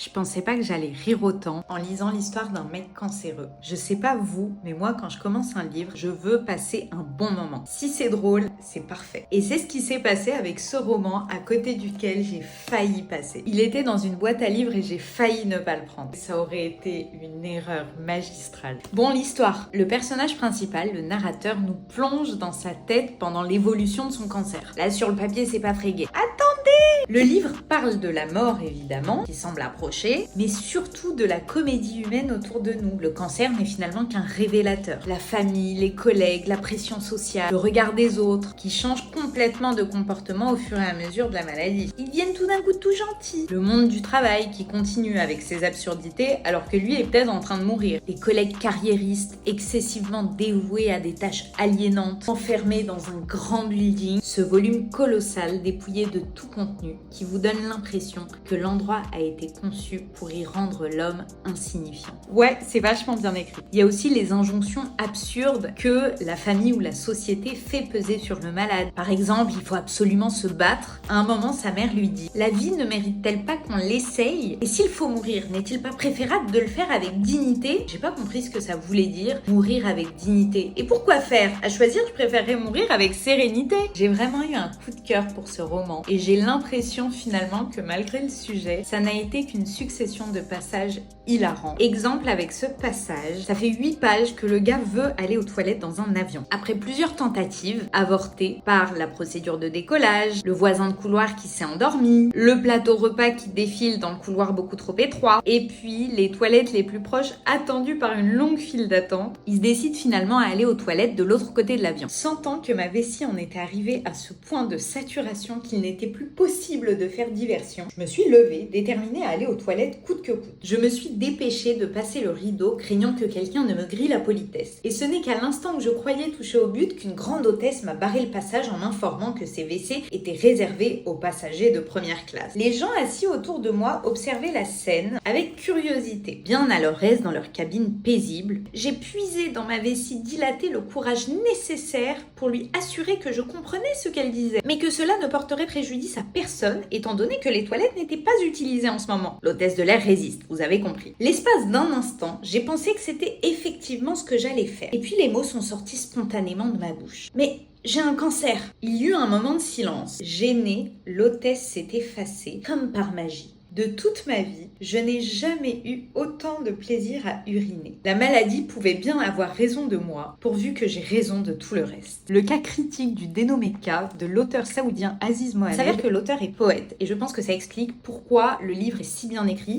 Je pensais pas que j'allais rire autant en lisant l'histoire d'un mec cancéreux. Je sais pas vous, mais moi quand je commence un livre, je veux passer un bon moment. Si c'est drôle, c'est parfait. Et c'est ce qui s'est passé avec ce roman à côté duquel j'ai failli passer. Il était dans une boîte à livres et j'ai failli ne pas le prendre. Ça aurait été une erreur magistrale. Bon, l'histoire. Le personnage principal, le narrateur, nous plonge dans sa tête pendant l'évolution de son cancer. Là, sur le papier, c'est pas frégué. Attendez! Le livre parle de la mort, évidemment, qui semble approcher, mais surtout de la comédie humaine autour de nous. Le cancer n'est finalement qu'un révélateur. La famille, les collègues, la pression sociale, le regard des autres, qui changent complètement de comportement au fur et à mesure de la maladie. Ils deviennent tout d'un coup tout gentils. Le monde du travail qui continue avec ses absurdités alors que lui est peut-être en train de mourir. Les collègues carriéristes excessivement dévoués à des tâches aliénantes, enfermés dans un grand building. Ce volume colossal dépouillé de tout contenu qui vous donne l'impression que l'endroit a été conçu pour y rendre l'homme insignifiant. Ouais, c'est vachement bien écrit. Il y a aussi les injonctions absurdes que la famille ou la société fait peser sur le malade. Par exemple, il faut absolument se battre. À un moment, sa mère lui dit « La vie ne mérite-t-elle pas qu'on l'essaye ? Et s'il faut mourir, n'est-il pas préférable de le faire avec dignité ?» J'ai pas compris ce que ça voulait dire, mourir avec dignité. Et pourquoi faire ? À choisir, je préférerais mourir avec sérénité. J'ai vraiment eu un coup de cœur pour ce roman et j'ai l'impression finalement que malgré le sujet, ça n'a été qu'une succession de passages hilarants. Exemple avec ce passage, ça fait 8 pages que le gars veut aller aux toilettes dans un avion. Après plusieurs tentatives, avortées par la procédure de décollage, le voisin de couloir qui s'est endormi, le plateau repas qui défile dans le couloir beaucoup trop étroit, et puis les toilettes les plus proches attendues par une longue file d'attente, il se décide finalement à aller aux toilettes de l'autre côté de l'avion. Sentant que ma vessie en était arrivée à ce point de saturation qu'il n'était plus possible de faire diversion, je me suis levée, déterminée à aller aux toilettes coûte que coûte. Je me suis dépêchée de passer le rideau, craignant que quelqu'un ne me grille la politesse. Et ce n'est qu'à l'instant où je croyais toucher au but qu'une grande hôtesse m'a barré le passage en m'informant que ces WC étaient réservés aux passagers de première classe. Les gens assis autour de moi observaient la scène avec curiosité. Bien à leur aise dans leur cabine paisible, j'ai puisé dans ma vessie dilatée le courage nécessaire pour lui assurer que je comprenais ce qu'elle disait, mais que cela ne porterait préjudice à personne étant donné que les toilettes n'étaient pas utilisées en ce moment. L'hôtesse de l'air résiste, vous avez compris. L'espace d'un instant, j'ai pensé que c'était effectivement ce que j'allais faire. Et puis les mots sont sortis spontanément de ma bouche. Mais j'ai un cancer. Il y eut un moment de silence. Gênée, l'hôtesse s'est effacée, comme par magie. De toute ma vie, je n'ai jamais eu autant de plaisir à uriner. La maladie pouvait bien avoir raison de moi, pourvu que j'ai raison de tout le reste. Le cas critique du dénommé cas de l'auteur saoudien Aziz Mohamed s'avère que l'auteur est poète, et je pense que ça explique pourquoi le livre est si bien écrit.